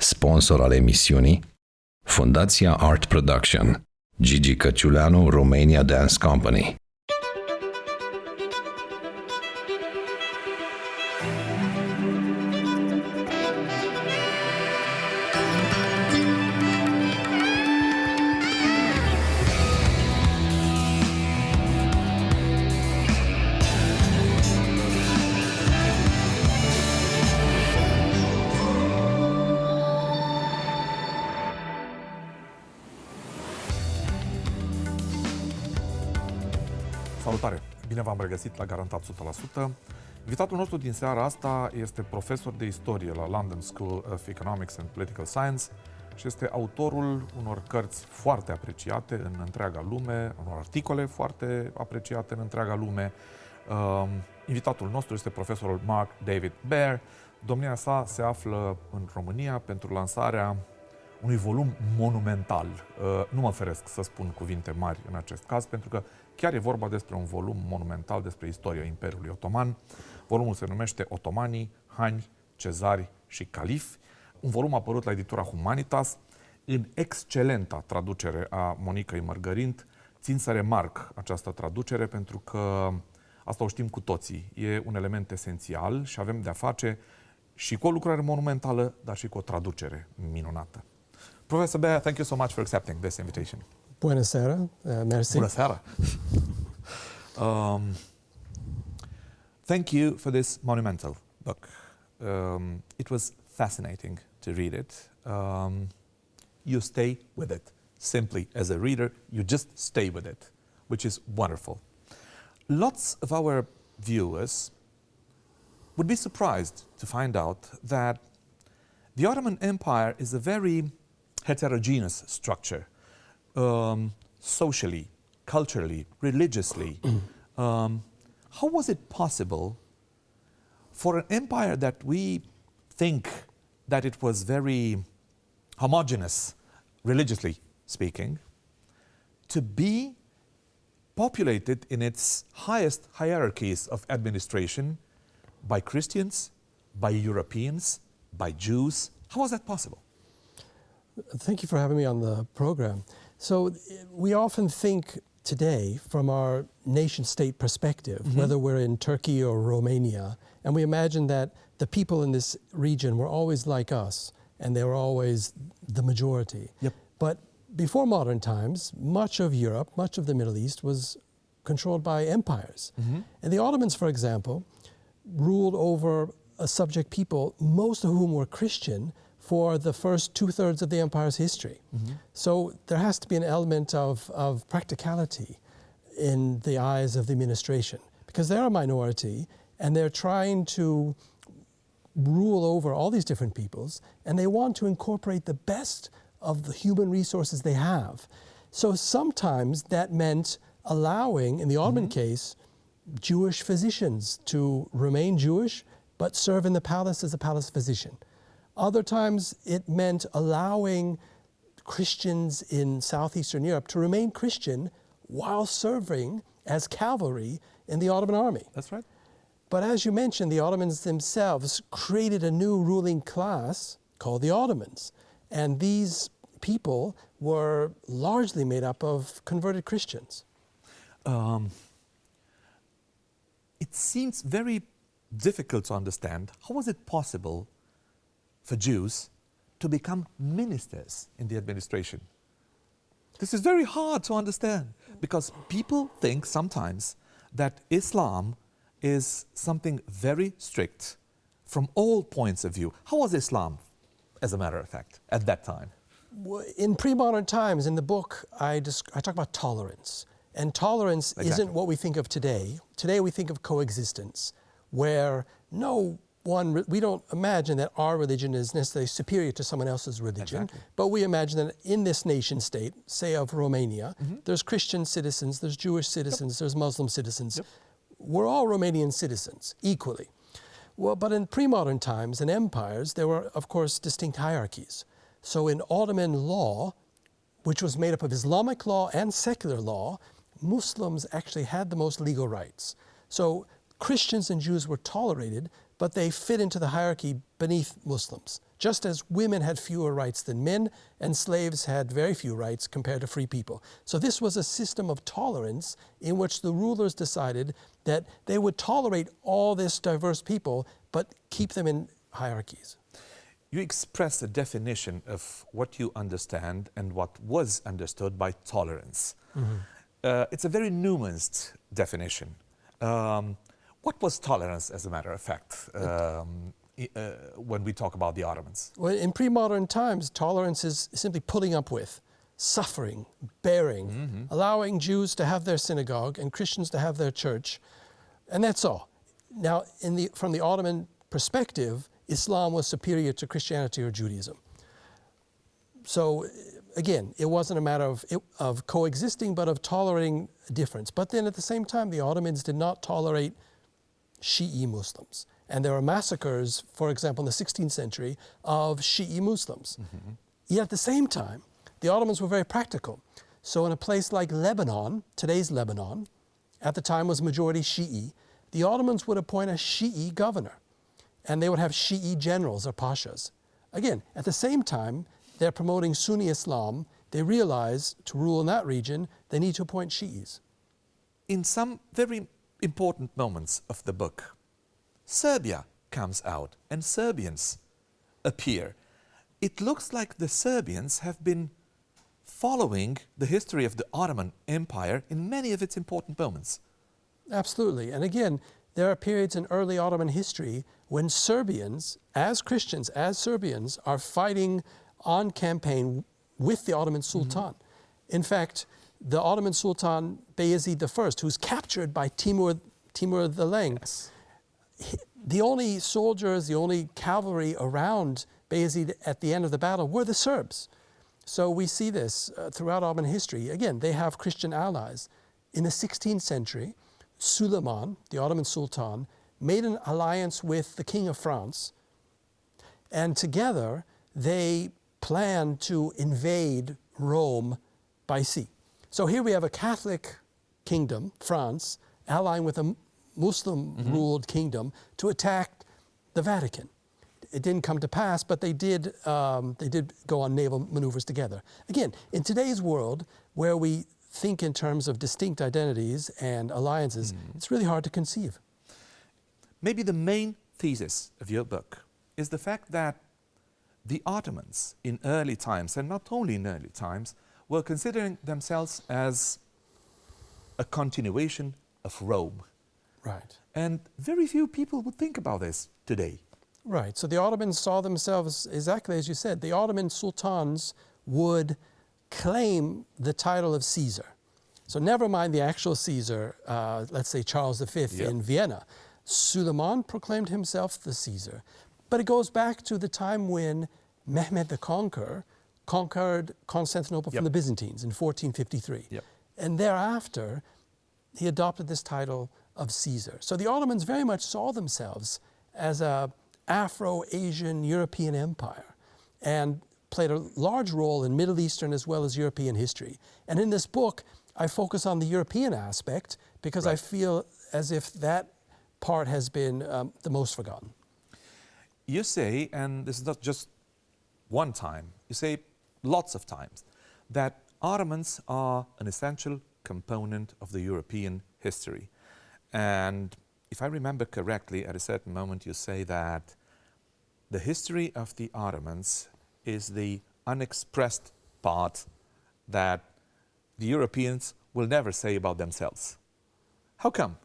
sponsor al emisiunii, Fundația Art Production, Gigi Căciuleanu, Romania Dance Company. Salutare! Bine v-am regăsit la Garantat 100%. Invitatul nostru din seara asta este profesor de istorie la London School of Economics and Political Science și este autorul unor cărți foarte apreciate în întreaga lume, unor articole foarte apreciate în întreaga lume. Invitatul nostru este profesorul Marc David Baer. Domnia sa se află în România pentru lansarea unui volum monumental. Nu mă feresc să spun cuvinte mari în acest caz, pentru că chiar e vorba despre un volum monumental despre istoria Imperiului Ottoman. Volumul se numește Otomanii, Hani, Cezari și Califi. Un volum apărut la editura Humanitas în excelenta traducere a Monicăi Mărgărind. Țin să remarc această traducere pentru că asta o știm cu toții. E un element esențial și avem de-a face și cu o lucrare monumentală, dar și cu o traducere minunată. Professor Baer, thank you so much for accepting this invitation. Bună seara, merci. Bună seara. Thank you for this monumental book. It was fascinating to read it. You stay with it. Simply as a reader, you just stay with it, which is wonderful. Lots of our viewers would be surprised to find out that the Ottoman Empire is a very heterogeneous structure, socially, culturally, religiously. How was it possible for an empire that we think that it was very homogeneous, religiously speaking, to be populated in its highest hierarchies of administration by Christians, by Europeans, by Jews? How was that possible? Thank you for having me on the program. So we often think today from our nation-state perspective, whether we're in Turkey or Romania, and we imagine that the people in this region were always like us, and they were always the majority. Yep. But before modern times, much of Europe, much of the Middle East was controlled by empires. And the Ottomans, for example, ruled over a subject people, most of whom were Christian, for the first two-thirds of the empire's history. So there has to be an element of practicality in the eyes of the administration, because they're a minority and they're trying to rule over all these different peoples, and they want to incorporate the best of the human resources they have. So sometimes that meant allowing, in the Ottoman case, Jewish physicians to remain Jewish but serve in the palace as a palace physician. Other times it meant allowing Christians in southeastern Europe to remain Christian while serving as cavalry in the Ottoman army. That's right. But as you mentioned, the Ottomans themselves created a new ruling class called the Ottomans. And these people were largely made up of converted Christians. It seems very difficult to understand. How was it possible for Jews to become ministers in the administration? This is very hard to understand because people think sometimes that Islam is something very strict from all points of view. How was Islam, as a matter of fact, at that time? In pre-modern times, in the book, I talk about tolerance. And tolerance isn't what we think of today. Today we think of coexistence, where we don't imagine that our religion is necessarily superior to someone else's religion, but we imagine that in this nation state, say of Romania, there's Christian citizens, there's Jewish citizens, there's Muslim citizens. We're all Romanian citizens equally. Well, but in pre-modern times and empires, there were, of course, distinct hierarchies. So in Ottoman law, which was made up of Islamic law and secular law, Muslims actually had the most legal rights. So Christians and Jews were tolerated, but they fit into the hierarchy beneath Muslims. Just as women had fewer rights than men, and slaves had very few rights compared to free people. So this was a system of tolerance in which the rulers decided that they would tolerate all this diverse people, but keep them in hierarchies. You express a definition of what you understand and what was understood by tolerance. It's a very nuanced definition. What was tolerance, as a matter of fact, when we talk about the Ottomans? Well, in pre-modern times, tolerance is simply putting up with, suffering, bearing, allowing Jews to have their synagogue and Christians to have their church, and that's all. Now, from the Ottoman perspective, Islam was superior to Christianity or Judaism. So, again, it wasn't a matter of coexisting, but of tolerating a difference. But then at the same time, the Ottomans did not tolerate Shi'i Muslims. And there were massacres, for example, in the 16th century, of Shi'i Muslims. Yet at the same time, the Ottomans were very practical. So in a place like Lebanon, today's Lebanon, at the time was majority Shi'i, the Ottomans would appoint a Shi'i governor. And they would have Shi'i generals or pashas. Again, at the same time, they're promoting Sunni Islam. They realize to rule in that region, they need to appoint Shi'is. In some very important moments of the book, Serbia comes out and Serbians appear. It looks like the Serbians have been following the history of the Ottoman Empire in many of its important moments. Absolutely. And again, there are periods in early Ottoman history when Serbians, as Christians, as Serbians, are fighting on campaign with the Ottoman Sultan. In fact, the Ottoman Sultan Bayezid I, who's captured by Timur the Leng, the only soldiers, the only cavalry around Bayezid at the end of the battle were the Serbs. So we see this throughout Ottoman history. Again, they have Christian allies. In the 16th century, Suleiman, the Ottoman Sultan, made an alliance with the King of France, and together they planned to invade Rome by sea. So here we have a Catholic kingdom, France, allying with a Muslim-ruled kingdom to attack the Vatican. It didn't come to pass, but they did go on naval maneuvers together. Again, in today's world, where we think in terms of distinct identities and alliances, it's really hard to conceive. Maybe the main thesis of your book is the fact that the Ottomans in early times, and not only in early times, were considering themselves as a continuation of Rome. Right. And very few people would think about this today. Right. So the Ottomans saw themselves, exactly as you said, the Ottoman sultans would claim the title of Caesar. So never mind the actual Caesar, let's say Charles V in Vienna. Suleiman proclaimed himself the Caesar. But it goes back to the time when Mehmed the Conqueror conquered Constantinople from the Byzantines in 1453. And thereafter, he adopted this title of Caesar. So the Ottomans very much saw themselves as a Afro-Asian European empire and played a large role in Middle Eastern as well as European history. And in this book, I focus on the European aspect because I feel as if that part has been the most forgotten. You say, and this is not just one time, you say lots of times, that Ottomans are an essential component of the European history. And if I remember correctly, at a certain moment you say that the history of the Ottomans is the unexpressed part that the Europeans will never say about themselves. How come?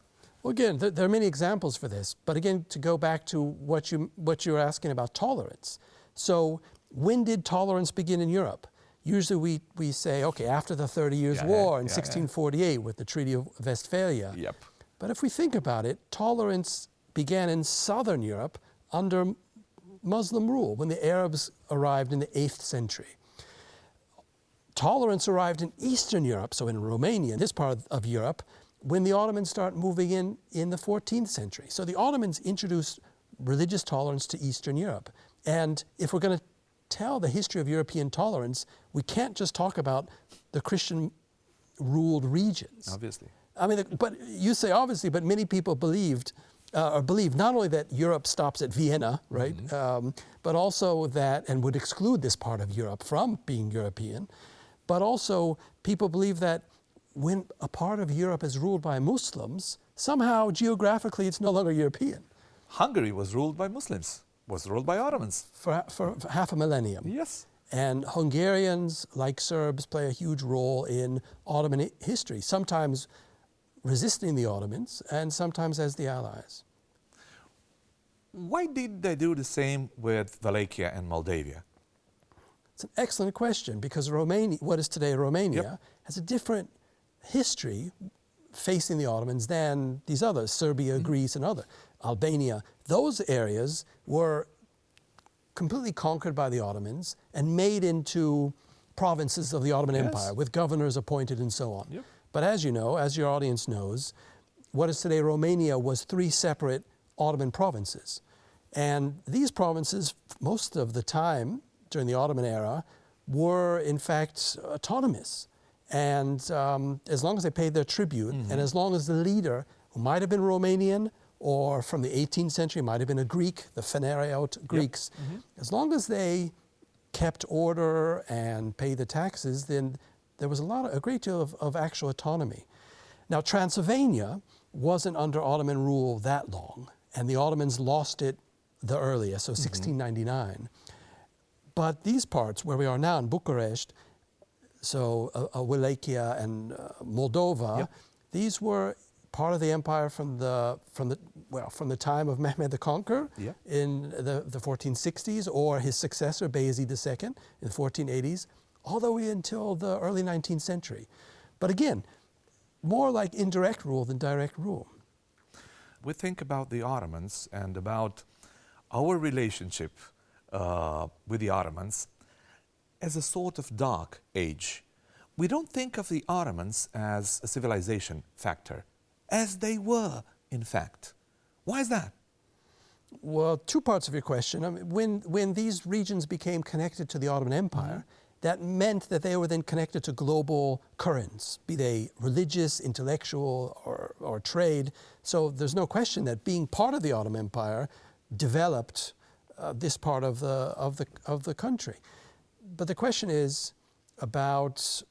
Well, again, there are many examples for this, but again, to go back to what you're asking about tolerance. So when did tolerance begin in Europe? Usually we say, okay, after the 30 Years' War in 1648 with the Treaty of Westphalia. But if we think about it, tolerance began in southern Europe under Muslim rule when the Arabs arrived in the 8th century. Tolerance arrived in Eastern Europe, so in Romania, this part of Europe, when the Ottomans start moving in the 14th century. So the Ottomans introduced religious tolerance to Eastern Europe. And if we're going to tell the history of European tolerance, we can't just talk about the Christian-ruled regions. Obviously. I mean, but you say obviously, but many people believed or believed not only that Europe stops at Vienna, right, but also that, and would exclude this part of Europe from being European, but also people believe that when a part of Europe is ruled by Muslims, somehow geographically it's no longer European. Hungary was ruled by Muslims, was ruled by Ottomans. For half a millennium. Yes. And Hungarians, like Serbs, play a huge role in Ottoman history, sometimes resisting the Ottomans and sometimes as the allies. Why did they do the same with Wallachia and Moldavia? It's an excellent question, because Romania, what is today Romania, has a different history facing the Ottomans than these others, Serbia, Greece, and other. Albania, those areas were completely conquered by the Ottomans and made into provinces of the Ottoman Empire, with governors appointed and so on. Yep. But as you know, as your audience knows, what is today Romania was 3 separate Ottoman provinces. And these provinces, most of the time during the Ottoman era, were in fact autonomous. And as long as they paid their tribute, and as long as the leader, who might have been Romanian or from the 18th century, might have been a Greek, the Phanereot Greeks, as long as they kept order and paid the taxes, then there was a great deal of actual autonomy. Now, Transylvania wasn't under Ottoman rule that long, and the Ottomans lost it the earliest, so 1699. But these parts where we are now in Bucharest, so Wallachia and Moldova, these were part of the empire from the time of Mehmed the Conqueror in the 1460s, or his successor Bayezid II in the 1480s, all the way until the early 19th century. But again, more like indirect rule than direct rule. We think about the Ottomans and about our relationship with the Ottomans as a sort of dark age. We don't think of the Ottomans as a civilization factor, as they were, in fact. Why is that? Well, 2 parts of your question. I mean, when these regions became connected to the Ottoman Empire, that meant that they were then connected to global currents, be they religious, intellectual, or trade. So there's no question that being part of the Ottoman Empire developed this part of the country. But the question is about,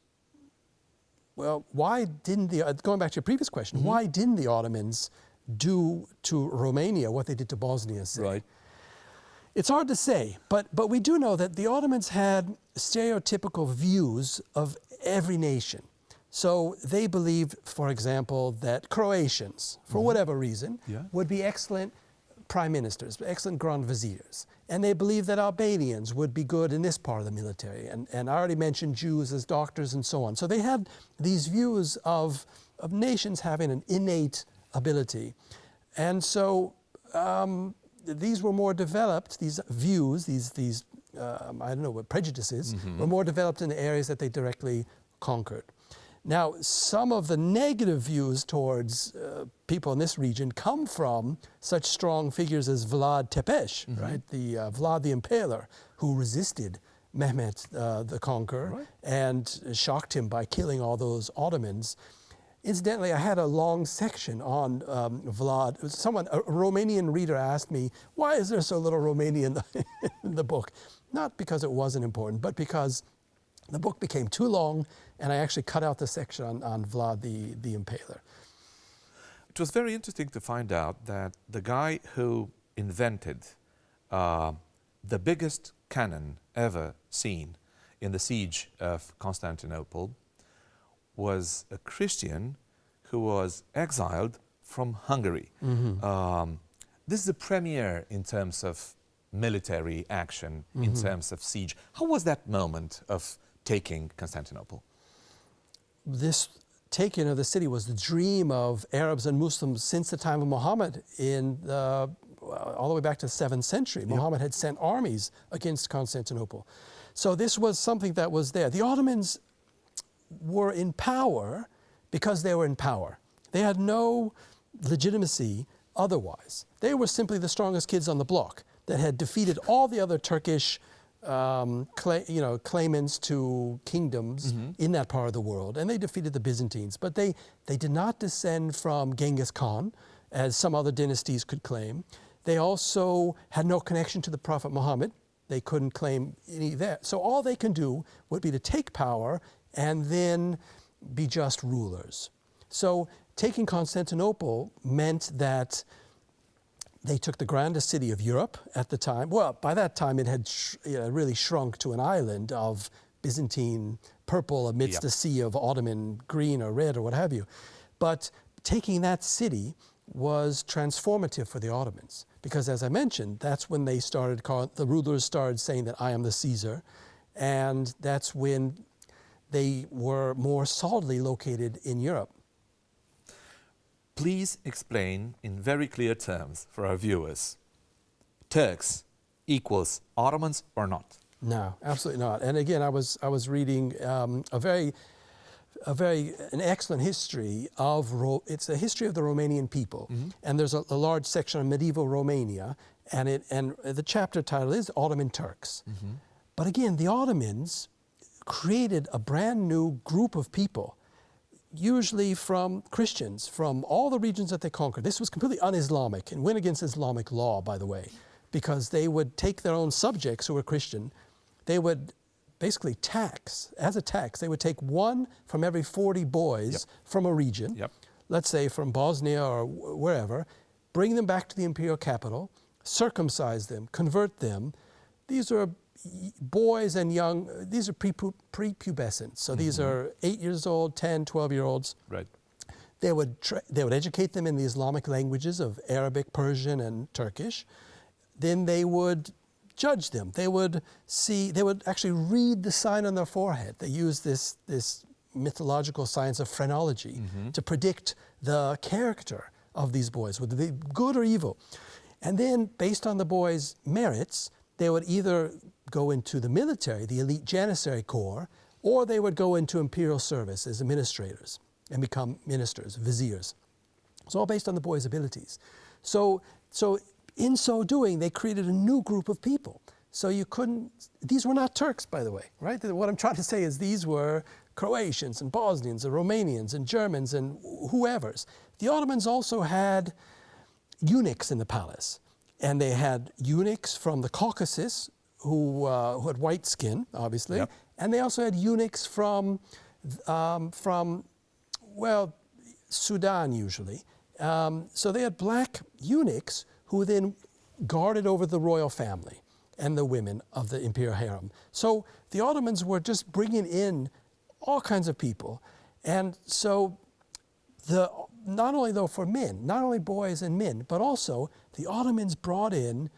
well, why didn't going back to your previous question, why didn't the Ottomans do to Romania what they did to Bosnia, say? Right. It's hard to say, but we do know that the Ottomans had stereotypical views of every nation. So they believed, for example, that Croatians, for whatever reason, would be excellent prime ministers, excellent grand viziers. And they believed that Albanians would be good in this part of the military. And I already mentioned Jews as doctors and so on. So they had these views of nations having an innate ability. And so these were more developed, these views, these I don't know what prejudices, were more developed in the areas that they directly conquered. Now, some of the negative views towards people in this region come from such strong figures as Vlad Tepes, right? The Vlad the Impaler, who resisted Mehmet the Conqueror and shocked him by killing all those Ottomans. Incidentally, I had a long section on Vlad. A Romanian reader asked me, why is there so little Romanian in the book? Not because it wasn't important, but because the book became too long, and I actually cut out the section on Vlad the Impaler. It was very interesting to find out that the guy who invented the biggest cannon ever seen in the siege of Constantinople was a Christian who was exiled from Hungary. This is a premiere in terms of military action, in terms of siege. How was that moment of taking Constantinople? This taking of the city was the dream of Arabs and Muslims since the time of Muhammad all the way back to the 7th century. Muhammad had sent armies against Constantinople. So this was something that was there. The Ottomans were in power because they were in power. They had no legitimacy otherwise. They were simply the strongest kids on the block that had defeated all the other Turkish claimants to kingdoms in that part of the world, and they defeated the Byzantines. But they did not descend from Genghis Khan, as some other dynasties could claim. They also had no connection to the Prophet Muhammad. They couldn't claim any of that. So all they can do would be to take power and then be just rulers. So taking Constantinople meant that they took the grandest city of Europe at the time. Well, by that time it had really shrunk to an island of Byzantine purple amidst a sea of Ottoman green or red or what have you. But taking that city was transformative for the Ottomans, because as I mentioned, that's when they started, the rulers started saying that I am the Caesar, and that's when they were more solidly located in Europe. Please explain in very clear terms for our viewers, Turks equals Ottomans or not? No, absolutely not. And again, I was reading an excellent history of it's a history of the Romanian people, and there's a large section on medieval Romania, and the chapter title is Ottoman Turks. But again, the Ottomans created a brand new group of people, usually from Christians, from all the regions that they conquered. This was completely un-Islamic and went against Islamic law, by the way, because they would take their own subjects who were Christian. They would basically tax, as a tax, they would take one from every 40 boys from a region, let's say from Bosnia or wherever, bring them back to the imperial capital, circumcise them, convert them. These are boys and young, these are prepubescent, so these are 8 years old, 10, 12-year-olds. Right. They would educate them in the Islamic languages of Arabic, Persian, and Turkish. Then they would judge them. They would actually read the sign on their forehead. They used this mythological science of phrenology to predict the character of these boys, whether they be good or evil. And then, based on the boys' merits, they would either go into the military, the elite Janissary Corps, or they would go into imperial service as administrators and become ministers, viziers. It's all based on the boys' abilities. So in so doing, they created a new group of people. So these were not Turks, by the way, right? What I'm trying to say is these were Croatians and Bosnians and Romanians and Germans and whoever's. The Ottomans also had eunuchs in the palace. And they had eunuchs from the Caucasus who had white skin, obviously. And they also had eunuchs from Sudan usually. So they had black eunuchs who then guarded over the royal family and the women of the imperial harem. So the Ottomans were just bringing in all kinds of people. And so not only though for men, not only boys and men, but also the Ottomans brought in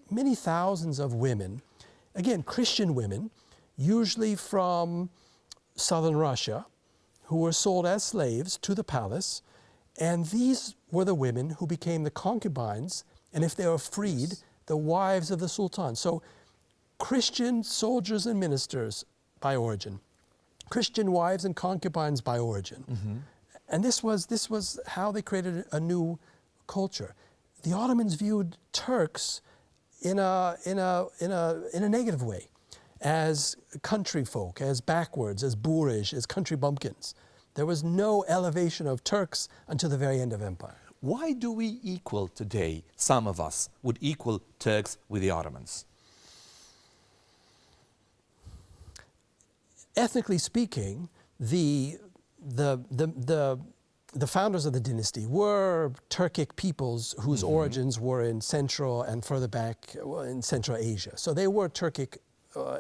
many thousands of women, again, Christian women, usually from southern Russia, who were sold as slaves to the palace. And these were the women who became the concubines, and if they were freed, the wives of the Sultan. So Christian soldiers and ministers by origin, Christian wives and concubines by origin. And this was how they created a new culture. The Ottomans viewed Turks in a negative way, as country folk, as backwards, as boorish, as country bumpkins. There was no elevation of Turks until the very end of empire. Why do we equal today, some of us would equal Turks with the Ottomans? Ethnically speaking, the founders of the dynasty were Turkic peoples whose origins were in Central and further back in Central Asia. So they were Turkic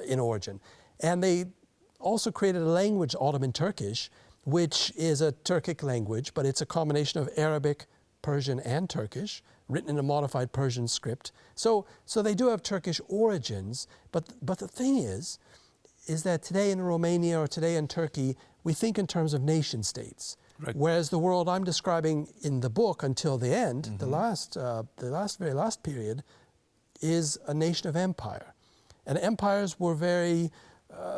in origin. And they also created a language, Ottoman Turkish, which is a Turkic language, but it's a combination of Arabic, Persian, and Turkish, written in a modified Persian script. So they do have Turkish origins, but the thing is that today in Romania or today in Turkey, we think in terms of nation states. Right. Whereas the world I'm describing in the book until the end, the very last period, is a nation of empire. And empires were very,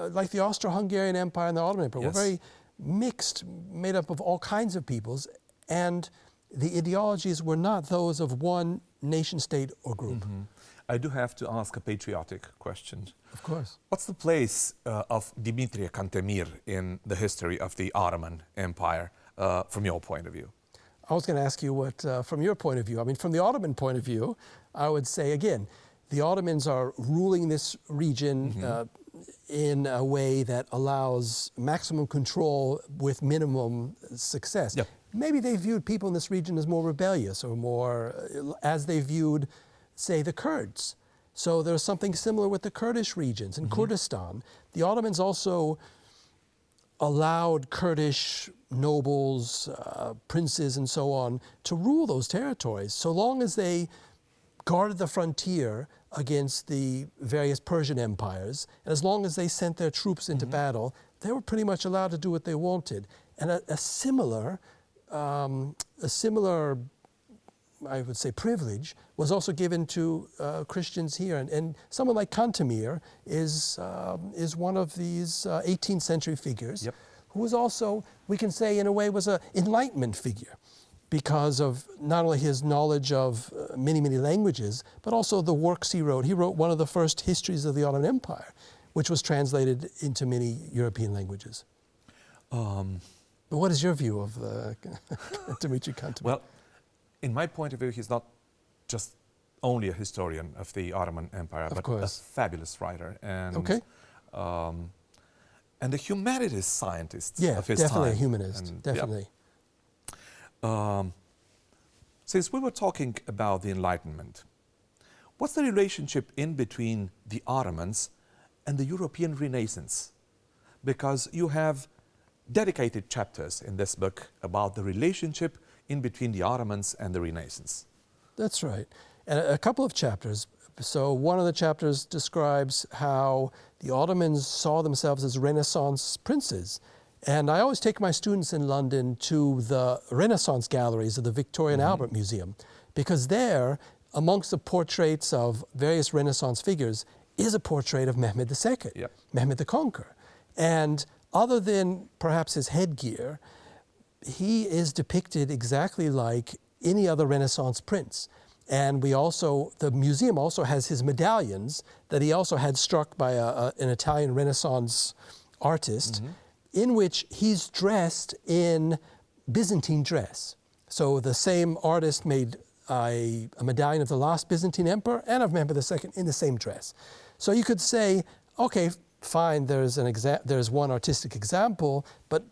like the Austro-Hungarian Empire and the Ottoman Empire, were very mixed, made up of all kinds of peoples, and the ideologies were not those of one nation state or group. I do have to ask a patriotic question. Of course. What's the place of Dimitrie Cantemir in the history of the Ottoman Empire from your point of view? I was going to ask you what, from your point of view, I mean, from the Ottoman point of view, I would say, again, the Ottomans are ruling this region in a way that allows maximum control with minimum success. Yep. Maybe they viewed people in this region as more rebellious or more, as they viewed, say, the Kurds. So there's something similar with the Kurdish regions in Kurdistan. The Ottomans also allowed Kurdish nobles, princes, and so on to rule those territories, so long as they guarded the frontier against the various Persian empires, and as long as they sent their troops into battle, they were pretty much allowed to do what they wanted. And a similar, I would say, privilege was also given to Christians here. And someone like Kantemir is one of these 18th century figures who was also, we can say in a way, was an Enlightenment figure because of not only his knowledge of many, many languages, but also the works he wrote. He wrote one of the first histories of the Ottoman Empire, which was translated into many European languages. But what is your view of Dimitri Kantemir? Well, in my point of view, he's not just only a historian of the Ottoman Empire, but a fabulous writer and a humanities scientist of his time. Yeah, definitely a humanist, definitely. Since we were talking about the Enlightenment, what's the relationship in between the Ottomans and the European Renaissance? Because you have dedicated chapters in this book about the relationship in between the Ottomans and the Renaissance. That's right. And a couple of chapters. So one of the chapters describes how the Ottomans saw themselves as Renaissance princes. And I always take my students in London to the Renaissance galleries of the Victoria and Albert Museum, because there, amongst the portraits of various Renaissance figures, is a portrait of Mehmed II, Mehmed the Conqueror. And other than perhaps his headgear, he is depicted exactly like any other Renaissance prince. And the museum also has his medallions that he also had struck by an Italian Renaissance artist, in which he's dressed in Byzantine dress. So the same artist made a medallion of the last Byzantine emperor and of Mehmed II in the same dress. So you could say, okay, fine, there's one artistic example, but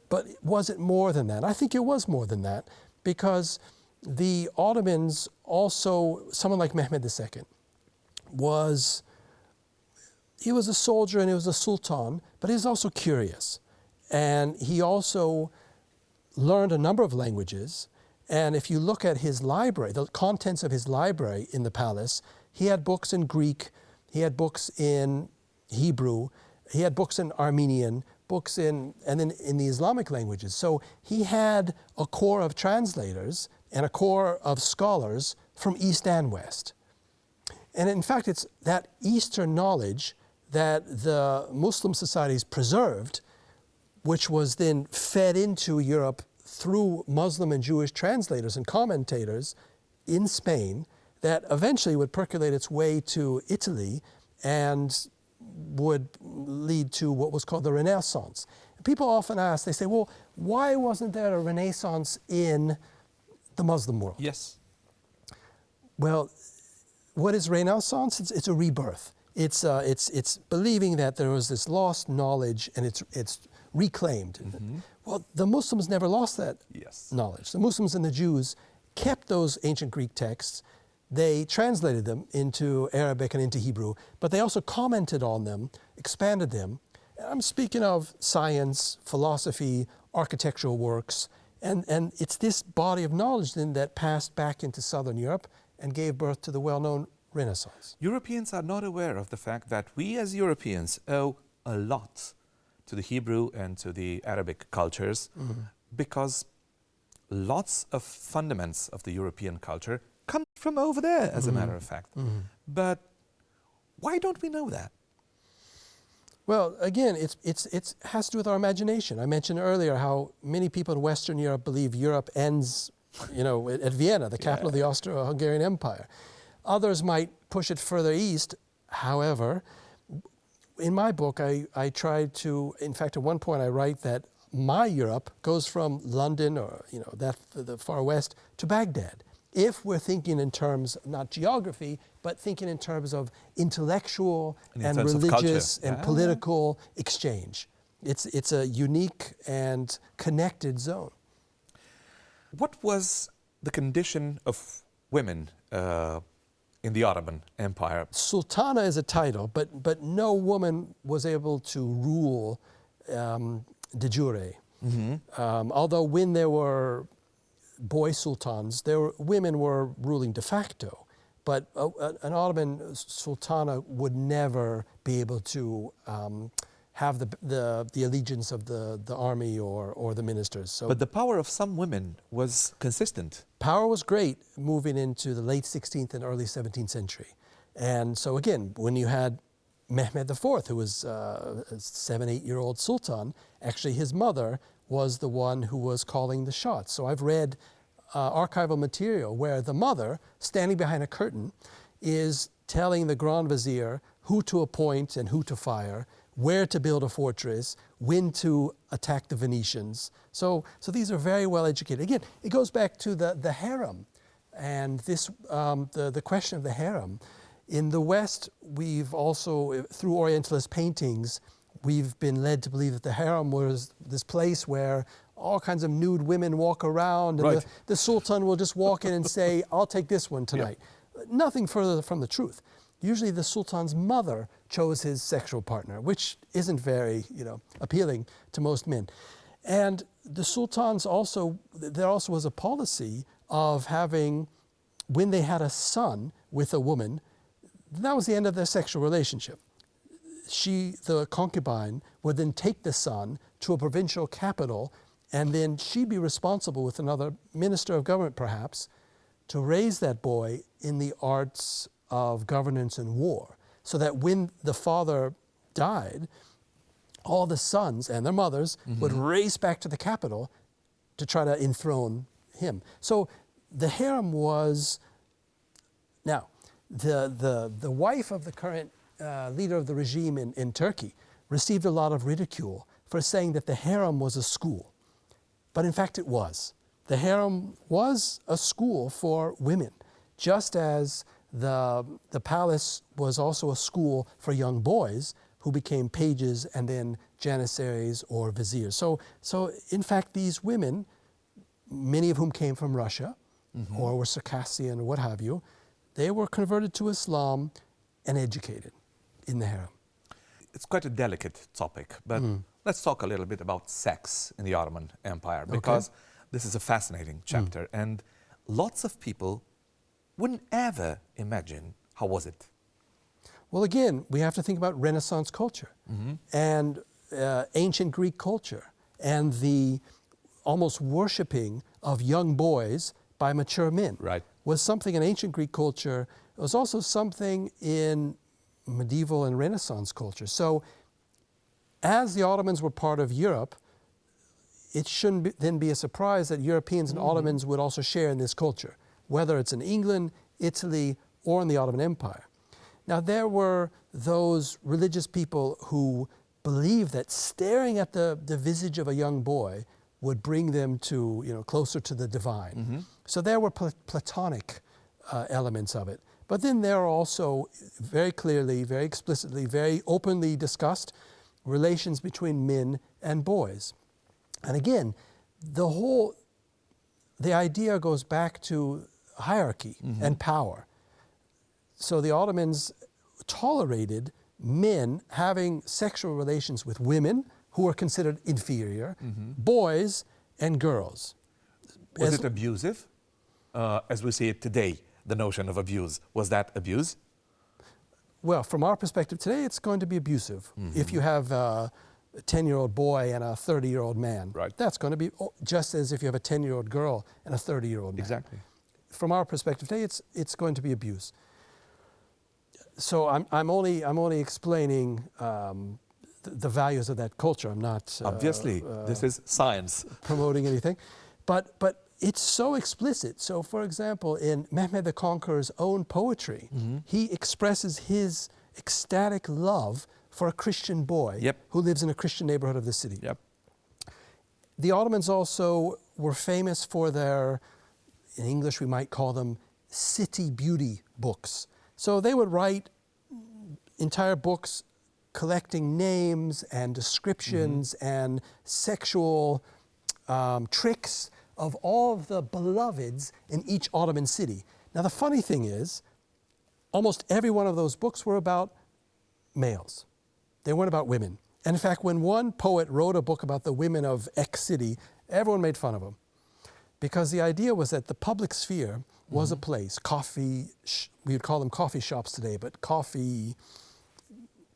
was it more than that? I think it was more than that, because the Ottomans also, someone like Mehmed II, he was a soldier and he was a sultan, but he was also curious. And he also learned a number of languages. And if you look at his library, the contents of his library in the palace, he had books in Greek, he had books in Hebrew, he had books in Armenian, and then in the Islamic languages. So he had a core of translators and a core of scholars from East and West. And in fact, it's that Eastern knowledge that the Muslim societies preserved, which was then fed into Europe through Muslim and Jewish translators and commentators in Spain, that eventually would percolate its way to Italy and would lead to what was called the Renaissance. People often ask, they say, well, why wasn't there a Renaissance in the Muslim world? Yes. Well, what is Renaissance? It's a rebirth. It's believing that there was this lost knowledge and it's reclaimed. Well, the Muslims never lost that knowledge. The Muslims and the Jews kept those ancient Greek texts. They translated them into Arabic and into Hebrew, but they also commented on them, expanded them. I'm speaking of science, philosophy, architectural works, and it's this body of knowledge then that passed back into Southern Europe and gave birth to the well-known Renaissance. Europeans are not aware of the fact that we as Europeans owe a lot to the Hebrew and to the Arabic cultures, because lots of fundaments of the European culture come from over there, as a matter of fact. But why don't we know that? Well, again, it has to do with our imagination. I mentioned earlier how many people in Western Europe believe Europe ends, at Vienna, the capital of the Austro-Hungarian Empire. Others might push it further east. However, in my book, I tried to, in fact, at one point I write that my Europe goes from London or the far west to Baghdad. If we're thinking in terms not geography, but thinking in terms of intellectual and religious and political exchange, it's a unique and connected zone. What was the condition of women in the Ottoman Empire? Sultana is a title, but no woman was able to rule de jure. Although when there were boy sultans, women were ruling de facto. But an Ottoman sultana would never be able to have the allegiance of the army or the ministers. So but the power of some women was consistent. power was great moving into the late 16th and early 17th century. And so again, when you had Mehmed IV, who was a 7-8-year-old sultan, actually his mother was the one who was calling the shots. So I've read archival material where the mother, standing behind a curtain, is telling the Grand Vizier who to appoint and who to fire, where to build a fortress, when to attack the Venetians. So these are very well educated. Again, it goes back to the harem, and this the question of the harem. In the West, we've also, through Orientalist paintings, we've been led to believe that the harem was this place where all kinds of nude women walk around, and right. the sultan will just walk in and say, "I'll take this one tonight." Yeah. Nothing further from the truth. Usually the sultan's mother chose his sexual partner, which isn't very, appealing to most men. And the sultans there also was a policy of having, when they had a son with a woman, that was the end of their sexual relationship. She, the concubine, would then take the son to a provincial capital, and then she'd be responsible with another minister of government, perhaps, to raise that boy in the arts of governance and war, so that when the father died, all the sons and their mothers would race back to the capital to try to enthrone him. So the harem was, now, the wife of the current leader of the regime in Turkey received a lot of ridicule for saying that the harem was a school. But in fact it was. The harem was a school for women, just as the palace was also a school for young boys who became pages and then janissaries or viziers. So in fact these women, many of whom came from Russia or were Circassian or what have you, they were converted to Islam and educated in the harem. It's quite a delicate topic, but let's talk a little bit about sex in the Ottoman Empire, because this is a fascinating chapter, and lots of people wouldn't ever imagine how was it. Well, again, we have to think about Renaissance culture and ancient Greek culture and the almost worshiping of young boys by mature men. Right. Was something in ancient Greek culture. It was also something in medieval and Renaissance culture. So as the Ottomans were part of Europe, it shouldn't then be a surprise that Europeans and Ottomans would also share in this culture, whether it's in England, Italy, or in the Ottoman Empire. Now there were those religious people who believed that staring at the visage of a young boy would bring them to, closer to the divine. So there were Platonic elements of it. But then there are also very clearly, very explicitly, very openly discussed relations between men and boys. And again, the idea goes back to hierarchy and power. So the Ottomans tolerated men having sexual relations with women who were considered inferior, boys and girls. Was it abusive? As we see it today, the notion of abuse, was that abuse? Well, from our perspective today, it's going to be abusive. If you have a 10-year-old boy and a 30-year-old man, right. That's going to be just as if you have a 10-year-old girl and a 30-year-old man. Exactly. From our perspective today, it's going to be abuse. So I'm only explaining the values of that culture. I'm not obviously this is science promoting anything, but it's so explicit. So, for example, in Mehmed the Conqueror's own poetry, he expresses his ecstatic love for a Christian boy who lives in a Christian neighborhood of the city. The Ottomans also were famous for their, in English we might call them city beauty books. So they would write entire books collecting names and descriptions and sexual tricks of all of the beloveds in each Ottoman city. Now the funny thing is, almost every one of those books were about males. They weren't about women. And in fact, when one poet wrote a book about the women of X city, everyone made fun of him. Because the idea was that the public sphere was a place, we would call them coffee shops today, but coffee,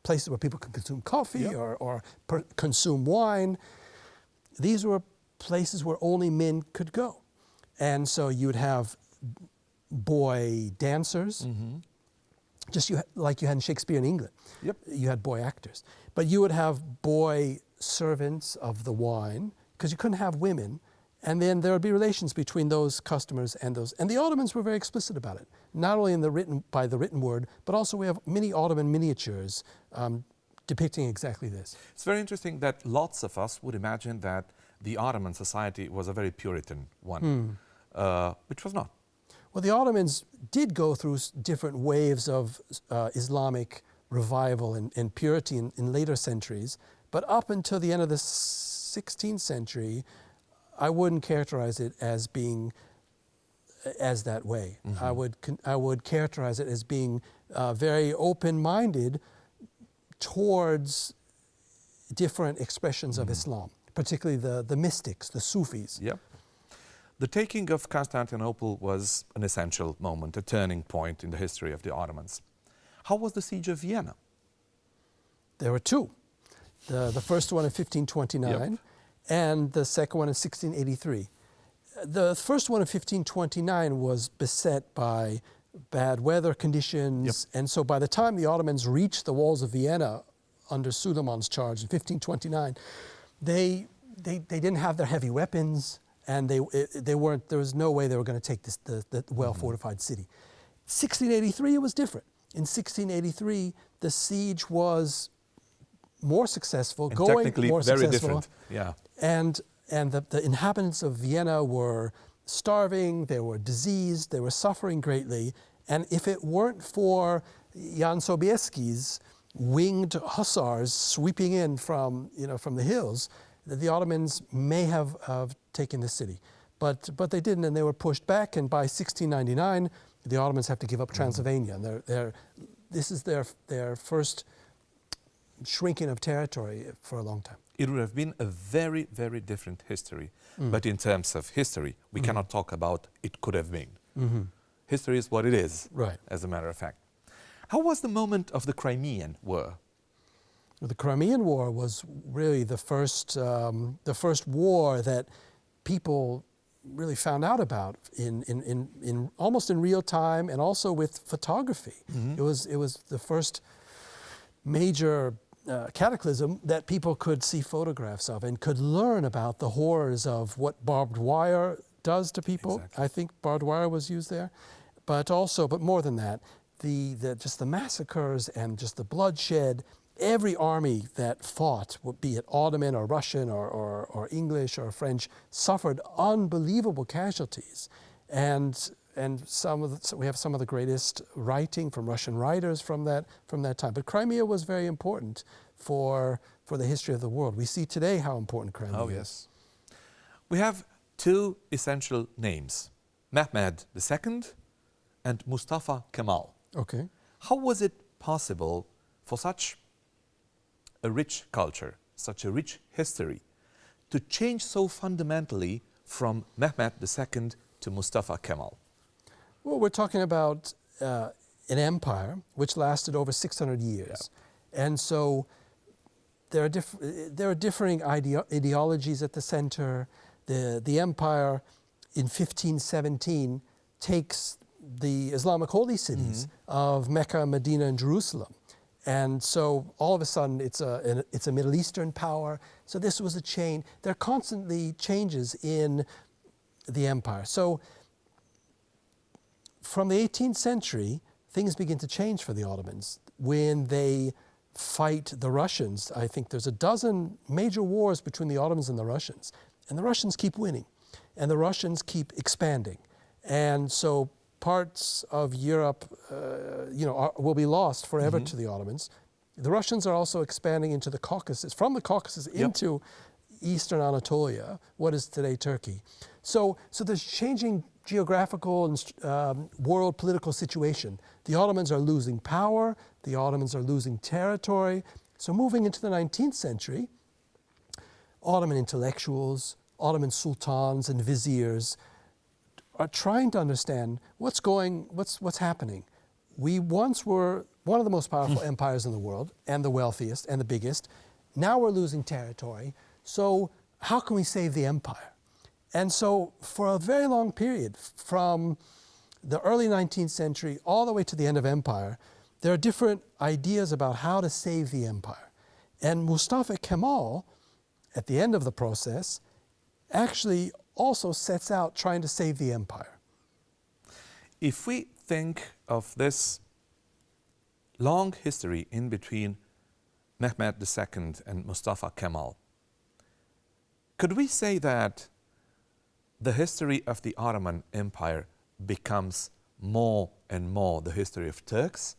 places where people could consume coffee or consume wine. These were places where only men could go. And so you would have boy dancers, just like you had in Shakespeare in England. You had boy actors. But you would have boy servants of the wine, because you couldn't have women. And then there would be relations between those customers and those. And the Ottomans were very explicit about it, not only in by the written word, but also we have many Ottoman miniatures depicting exactly this. It's very interesting that lots of us would imagine that the Ottoman society was a very Puritan one, which was not. Well, the Ottomans did go through different waves of Islamic revival and purity in later centuries, but up until the end of the 16th century, I wouldn't characterize it as being as that way. I would characterize it as being very open-minded towards different expressions of Islam, particularly the mystics, the Sufis. The taking of Constantinople was an essential moment, a turning point in the history of the Ottomans. How was the siege of Vienna? There were two. The first one in 1529 and the second one in 1683. The first one in 1529 was beset by bad weather conditions, and so by the time the Ottomans reached the walls of Vienna under Suleiman's charge in 1529, they didn't have their heavy weapons, and there was no way they were going to take the well-fortified city. 1683, it was different. In 1683, the siege was more successful, and going technically more very successful. different. And the inhabitants of Vienna were starving, they were diseased, they were suffering greatly. And if it weren't for Jan Sobieski's winged hussars sweeping in from the hills, the Ottomans may have taken the city. But they didn't, and they were pushed back. And by 1699, the Ottomans have to give up Transylvania. And this is their first shrinking of territory for a long time. It would have been a very, very different history. But in terms of history, we cannot talk about it could have been. History is what it is, as a matter of fact. How was the moment of the Crimean War? Well, the Crimean War was really the first war that people really found out about in almost in real time, and also with photography. It was the first major cataclysm that people could see photographs of and could learn about the horrors of what barbed wire does to people. I think barbed wire was used there, but more than that, just the massacres and just the bloodshed. Every army that fought, be it Ottoman or Russian or English or French, suffered unbelievable casualties, and we have some of the greatest writing from Russian writers from that time. But Crimea was very important for the history of the world. We see today how important Crimea is. We have two essential names, Mehmed II and Mustafa Kemal. Okay. How was it possible for such a rich culture, such a rich history, to change so fundamentally from Mehmed II to Mustafa Kemal? Well, we're talking about an empire which lasted over 600 years. And so there are differing ideologies at the center. The empire in 1517 takes the Islamic holy cities of Mecca, Medina, and Jerusalem. And so all of a sudden it's a Middle Eastern power. So this was a change. There are constantly changes in the empire. So from the 18th century, things begin to change for the Ottomans when they fight the Russians. I think there's a dozen major wars between the Ottomans and the Russians. and the Russians keep winning, and the Russians keep expanding. And so parts of Europe, will be lost forever to the Ottomans. The Russians are also expanding into the Caucasus, from the Caucasus into eastern Anatolia, what is today Turkey. So there's changing geographical and world political situation. The Ottomans are losing power, the Ottomans are losing territory. So moving into the 19th century, Ottoman intellectuals, Ottoman sultans and viziers are trying to understand what's happening. We once were one of the most powerful empires in the world, and the wealthiest and the biggest. Now we're losing territory. So how can we save the empire? And so for a very long period, from the early 19th century all the way to the end of empire, there are different ideas about how to save the empire. And Mustafa Kemal, at the end of the process, actually also sets out trying to save the empire. If we think of this long history in between Mehmed II and Mustafa Kemal, could we say that the history of the Ottoman Empire becomes more and more the history of Turks?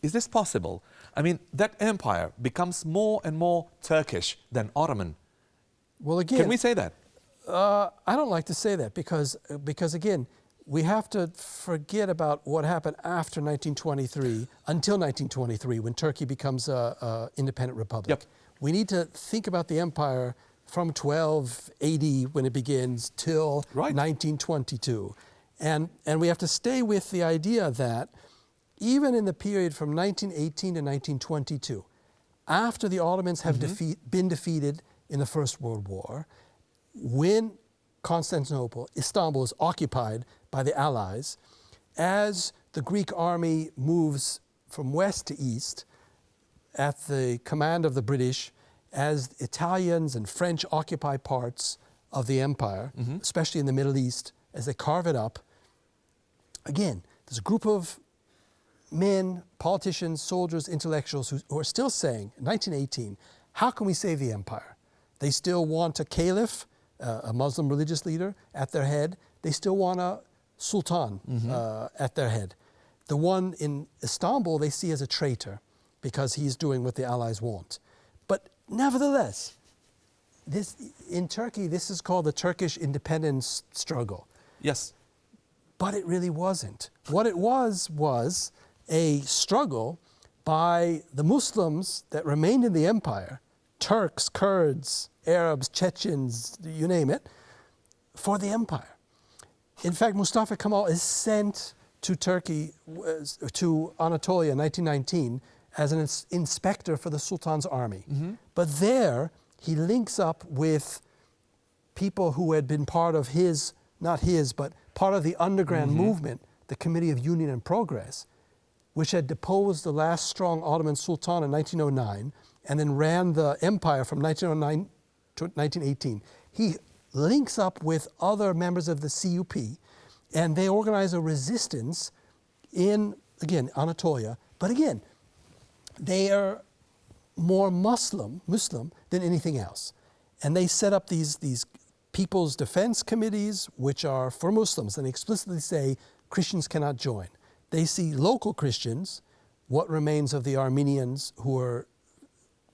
Is this possible? I mean, that empire becomes more and more Turkish than Ottoman. Well, again, can we say that? I don't like to say that because again, we have to forget about what happened after 1923 until 1923 when Turkey becomes an independent republic. Yep. We need to think about the empire from 1280 when it begins till 1922. And we have to stay with the idea that even in the period from 1918 to 1922, after the Ottomans have been defeated in the First World War, when Constantinople, Istanbul, is occupied by the Allies, as the Greek army moves from west to east at the command of the British, as Italians and French occupy parts of the empire, especially in the Middle East, as they carve it up, again, there's a group of men, politicians, soldiers, intellectuals who are still saying, in 1918, how can we save the empire? They still want a caliph, a Muslim religious leader, at their head. They still want a sultan at their head. The one in Istanbul they see as a traitor because he's doing what the Allies want. But nevertheless, in Turkey, this is called the Turkish independence struggle. Yes. But it really wasn't. What it was a struggle by the Muslims that remained in the empire, Turks, Kurds, Arabs, Chechens, you name it, for the empire. In fact, Mustafa Kemal is sent to Turkey, to Anatolia in 1919 as an inspector for the Sultan's army. But there, he links up with people who had been part of but part of the underground movement, the Committee of Union and Progress, which had deposed the last strong Ottoman Sultan in 1909 and then ran the empire from 1909 to 1918. He links up with other members of the CUP, and they organize a resistance in, again, Anatolia. But again, they are more Muslim than anything else. And they set up these people's defense committees, which are for Muslims, and they explicitly say Christians cannot join. They see local Christians, what remains of the Armenians who are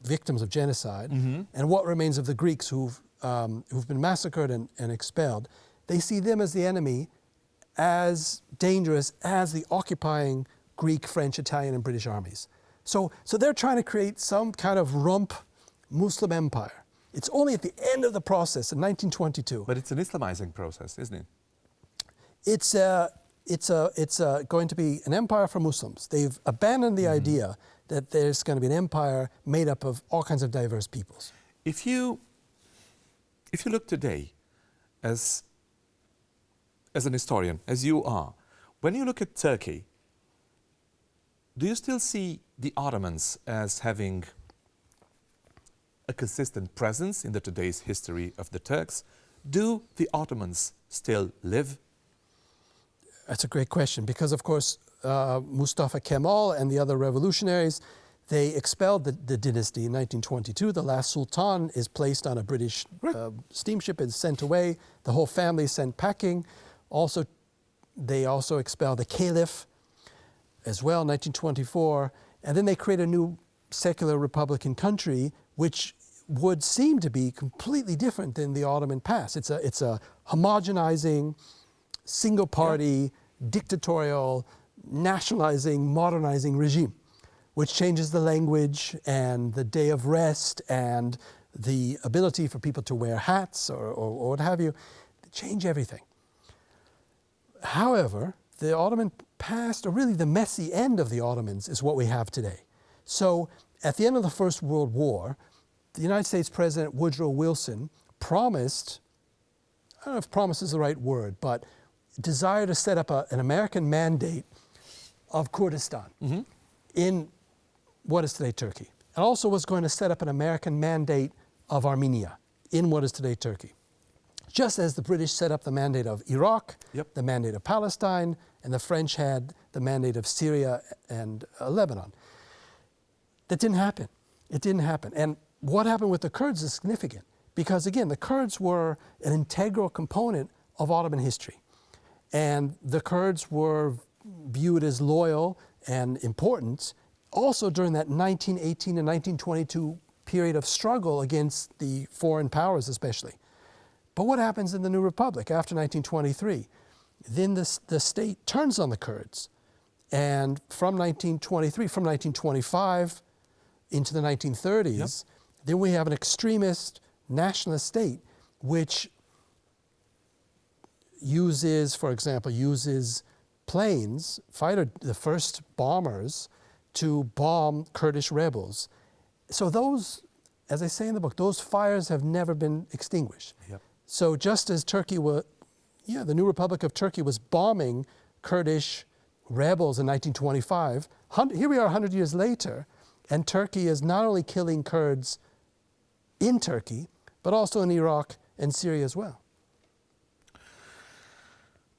victims of genocide, and what remains of the Greeks who've been massacred and expelled. They see them as the enemy, as dangerous as the occupying Greek, French, Italian, and British armies. So they're trying to create some kind of rump Muslim empire. It's only at the end of the process in 1922. But it's an Islamizing process, isn't it? It's going to be an empire for Muslims. They've abandoned the idea that there's going to be an empire made up of all kinds of diverse peoples. If you look today as an historian, as you are, when you look at Turkey, do you still see the Ottomans as having a consistent presence in today's history of the Turks? Do the Ottomans still live? That's a great question because, of course, Mustafa Kemal and the other revolutionaries, They expelled the dynasty in 1922. The last sultan is placed on a British steamship and sent away. The whole family is sent packing. Also, they also expelled the caliph as well in 1924. And then they create a new secular republican country, which would seem to be completely different than the Ottoman past. It's a homogenizing, single-party, dictatorial, nationalizing, modernizing regime, which changes the language and the day of rest and the ability for people to wear hats or what have you, change everything. However, the Ottoman past, or really the messy end of the Ottomans, is what we have today. So at the end of the First World War, the United States President Woodrow Wilson promised, I don't know if promise is the right word, but desired to set up an American mandate of Kurdistan in what is today Turkey. And also was going to set up an American mandate of Armenia in what is today Turkey. Just as the British set up the mandate of Iraq, the mandate of Palestine, and the French had the mandate of Syria and Lebanon. That didn't happen. It didn't happen. And what happened with the Kurds is significant because, again, the Kurds were an integral component of Ottoman history. And the Kurds were viewed as loyal and important also during that 1918 and 1922 period of struggle against the foreign powers especially. But what happens in the new republic after 1923? Then the state turns on the Kurds. And from 1925 into the 1930s, then we have an extremist nationalist state which uses, for example, planes, the first bombers, to bomb Kurdish rebels. So those, as I say in the book, those fires have never been extinguished. So just as Turkey the new Republic of Turkey was bombing Kurdish rebels in 1925, here we are 100 years later, and Turkey is not only killing Kurds in Turkey, but also in Iraq and Syria as well.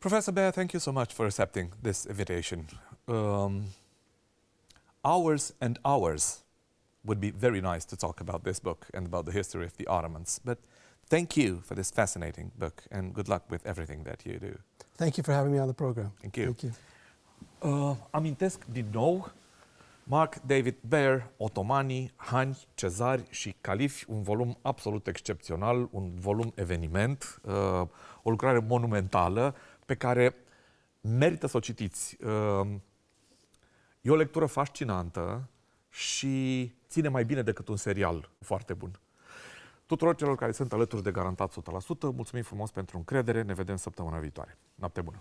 Professor Baer, thank you so much for accepting this invitation. Hours and hours would be very nice to talk about this book and about the history of the Ottomans, but thank you for this fascinating book and good luck with everything that you do. Thank you for having me on the program. Thank you. Thank you. Amintesc din nou Marc David Baer, Otomanii, Hani, Cezari și Califi, un volum absolut excepțional, un volum eveniment, o lucrare monumentală pe care merită să o citiți. E o lectură fascinantă și ține mai bine decât un serial foarte bun. Tuturor celor care sunt alături de Garantat 100%, mulțumim frumos pentru încredere, ne vedem săptămâna viitoare. Noapte bună!